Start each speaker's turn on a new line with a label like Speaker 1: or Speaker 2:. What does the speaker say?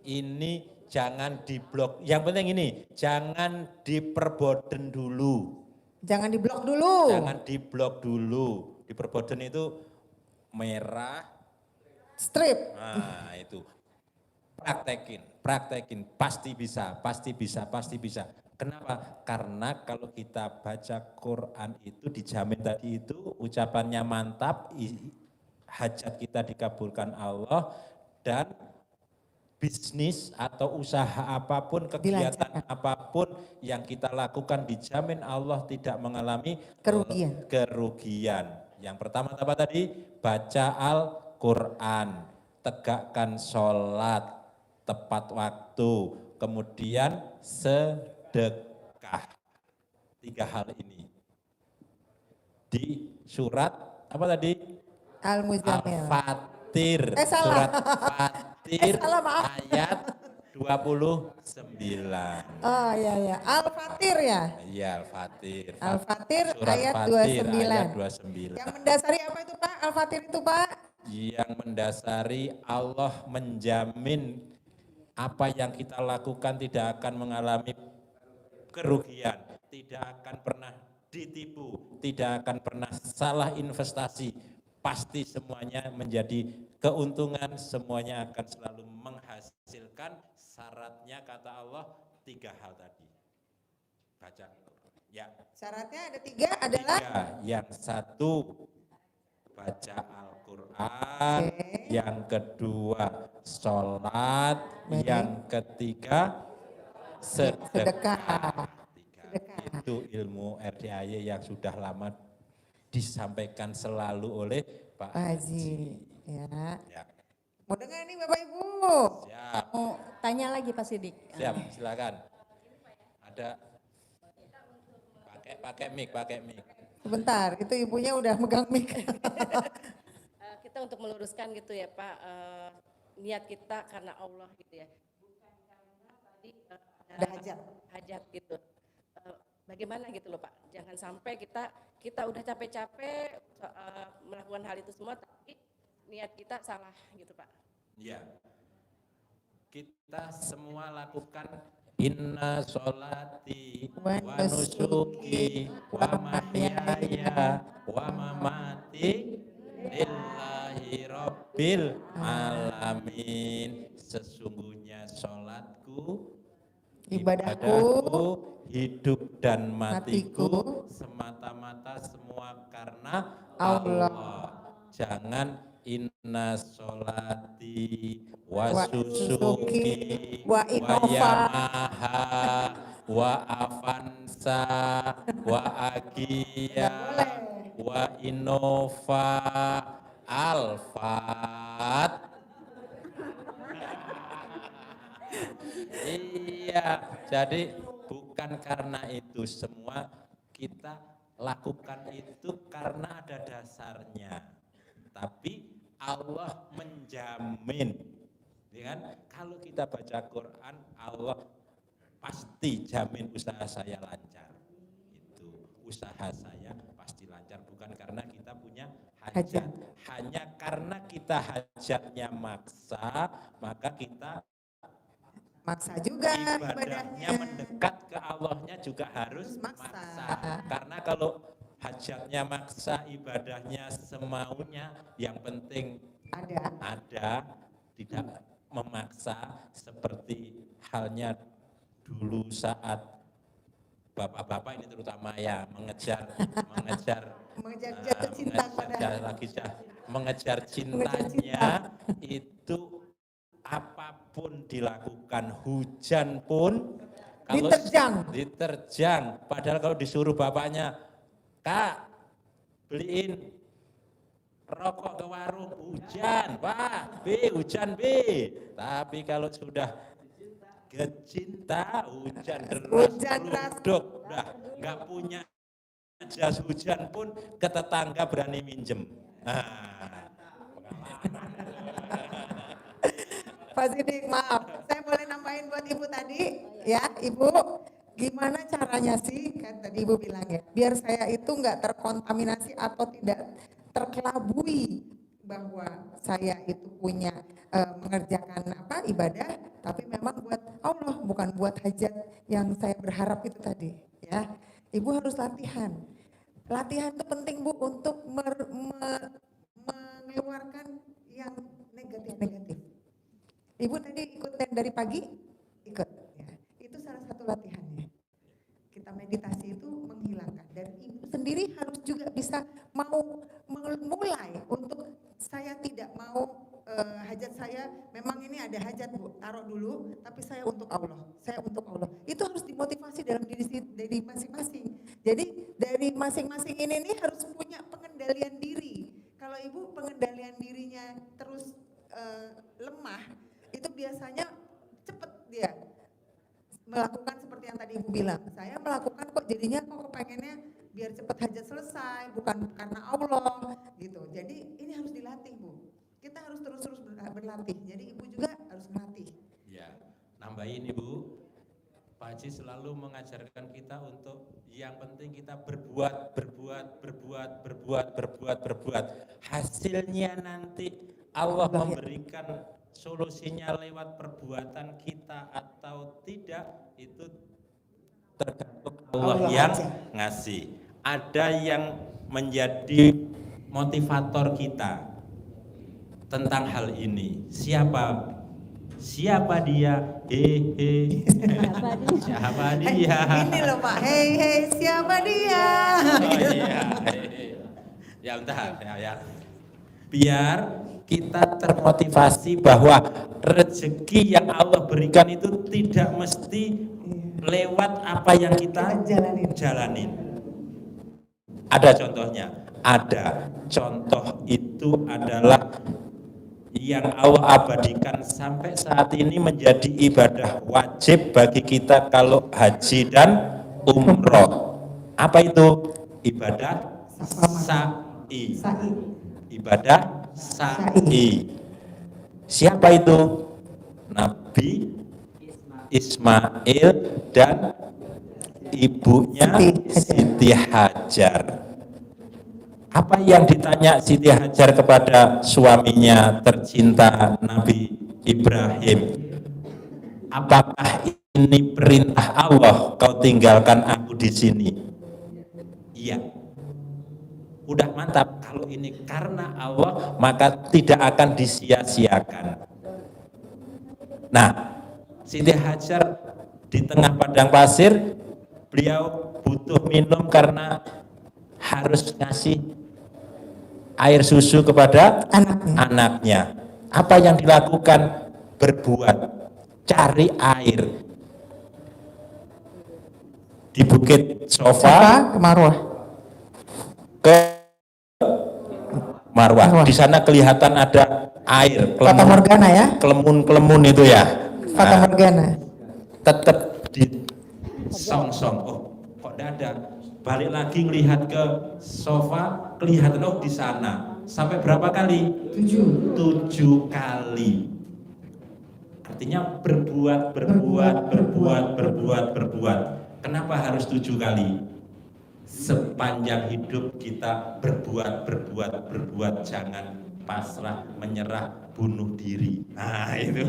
Speaker 1: ini jangan diblok. Yang penting ini, jangan diperboden dulu.
Speaker 2: Jangan diblok dulu.
Speaker 1: Jangan diblok dulu. Diperboden itu merah.
Speaker 2: Strip.
Speaker 1: Nah itu. Praktekin. Pasti bisa. Kenapa? Karena kalau kita baca Quran itu dijamin tadi itu ucapannya mantap, hajat kita dikabulkan Allah, dan bisnis atau usaha apapun, kegiatan apapun yang kita lakukan dijamin Allah tidak mengalami kerugian. Yang pertama apa tadi? Baca Al-Quran, tegakkan sholat tepat waktu, kemudian sedekah. 3 hal ini. Di surat apa tadi?
Speaker 2: Al-Muzammil.
Speaker 1: Al-Fatir. Surat Fatir ayat 29.
Speaker 2: Oh iya. Al-Fatir ya?
Speaker 1: Iya, Al-Fatir.
Speaker 2: Al-Fatir ayat 29. Yang mendasari apa itu Pak? Al-Fatir itu Pak?
Speaker 1: Yang mendasari Allah menjamin apa yang kita lakukan tidak akan mengalami kerugian, tidak akan pernah ditipu, tidak akan pernah salah investasi, pasti semuanya menjadi keuntungan, semuanya akan selalu menghasilkan. Syaratnya kata Allah 3 hal tadi. Baca. Ya.
Speaker 2: Syaratnya ada 3 adalah?
Speaker 1: 3. Yang satu baca Al-Quran, yang kedua sholat, yang ketiga sedekah. Itu ilmu RDAY yang sudah lama disampaikan selalu oleh Pak Haji.
Speaker 2: Ya. Mau dengar nih Bapak Ibu?
Speaker 1: Siap.
Speaker 3: Mau tanya lagi Pak Sidik.
Speaker 1: Siap, silakan. Ada pakai mic.
Speaker 2: Sebentar, itu ibunya udah megang mic.
Speaker 3: Kita untuk meluruskan gitu ya Pak, niat kita karena Allah gitu ya. Bukan karena tadi ada hajat gitu. Bagaimana gitu loh Pak, jangan sampai kita udah capek-capek melakukan hal itu semua tapi niat kita salah gitu Pak.
Speaker 1: Iya, kita semua lakukan inna sholati wa nusuki wa mahyaya wa mamati lillahi rabbil alamin. Sesungguhnya sholatku, ibadahku, hidup dan matiku semata-mata semua karena Allah. Jangan inna sholati wa susuki wa yamaha wa avanza wa agia wa innova alfat. Iya, jadi bukan karena itu semua, kita lakukan itu karena ada dasarnya. Tapi Allah menjamin, ya kan? Kalau kita baca Quran, Allah pasti jamin usaha saya lancar. Itu usaha saya pasti lancar, bukan karena kita punya hajat. Hanya karena kita hajatnya maksa, maka kita
Speaker 2: maksa juga
Speaker 1: ibadahnya mendekat ke Allahnya juga harus maksa. Karena kalau hajatnya maksa, ibadahnya semaunya, yang penting ada tidak memaksa, seperti halnya dulu saat bapak-bapak ini terutama ya mengejar cintanya itu. Apapun dilakukan, hujan pun kalau diterjang. Padahal kalau disuruh bapaknya, Kak beliin rokok ke warung, hujan Pak, hujan. Tapi kalau sudah kecinta, hujan deras, udah nggak punya jas hujan pun ke tetangga berani minjem.
Speaker 2: Pak Sidik, maaf, saya boleh nambahin buat Ibu tadi, ya Ibu, gimana caranya sih, kan tadi Ibu bilang ya, biar saya itu nggak terkontaminasi atau tidak terkelabui bahwa saya itu punya mengerjakan ibadah, tapi memang buat Allah, bukan buat hajat yang saya berharap itu tadi, ya. Ibu harus latihan. Latihan itu penting Bu untuk mengeluarkan yang negatif-negatif. Ibu tadi ikut yang dari pagi? Ikut. Ya. Itu salah satu latihannya. Kita meditasi itu menghilangkan. Dan ibu sendiri harus juga bisa mau mulai untuk saya tidak mau hajat saya, memang ini ada hajat Bu, taruh dulu, tapi saya untuk Allah. Saya untuk Allah. Itu harus dimotivasi dalam diri masing-masing. Jadi dari masing-masing ini nih harus punya pengendalian diri. Kalau ibu pengendalian dirinya terus lemah, itu biasanya cepet dia melakukan seperti yang tadi ibu bilang. Saya melakukan kok jadinya kok kepengennya biar cepet hajat selesai, bukan karena Allah gitu. Jadi ini harus dilatih Bu. Kita harus terus-terus berlatih. Jadi ibu juga harus melatih.
Speaker 1: Ya, nambahin Ibu. Pak Haji selalu mengajarkan kita untuk yang penting kita berbuat. Hasilnya nanti Allah memberikan solusinya lewat perbuatan kita atau tidak, itu tergantung Allah yang ngasih. Ada yang menjadi motivator kita tentang hal ini. Siapa dia? Siapa dia?
Speaker 2: Ini loh Pak, hei siapa dia?
Speaker 1: Oh iya. Ya bentar ya. Biar kita termotivasi bahwa rezeki yang Allah berikan itu tidak mesti lewat apa yang kita jalanin. Ada contohnya. Ada contoh itu adalah yang Allah abadikan sampai saat ini menjadi ibadah wajib bagi kita kalau haji dan umroh. Apa itu? Ibadah sa'i. Ibadah sa'i. Siapa itu? Nabi Ismail dan ibunya Siti Hajar. Apa yang ditanya Siti Hajar kepada suaminya tercinta Nabi Ibrahim? Apakah ini perintah Allah kau tinggalkan aku di sini? Iya. Udah mantap, kalau ini karena Allah maka tidak akan disia-siakan. Nah, Siti Hajar di tengah padang pasir, beliau butuh minum karena harus ngasih air susu kepada anaknya. Apa yang dilakukan? Berbuat, cari air di Bukit Sofa
Speaker 2: ke Marwah.
Speaker 1: Di sana kelihatan ada air.
Speaker 2: Fata Morgana ya?
Speaker 1: Kelemun itu ya.
Speaker 2: Fata Morgana.
Speaker 1: Tetap di song-song. Oh, kok tidak ada? Balik lagi ngelihat ke sofa, kelihatan oh di sana. Sampai berapa kali? 7 kali. Artinya berbuat. Kenapa harus 7 kali? Sepanjang hidup kita berbuat. Jangan pasrah, menyerah, bunuh diri. Nah itu.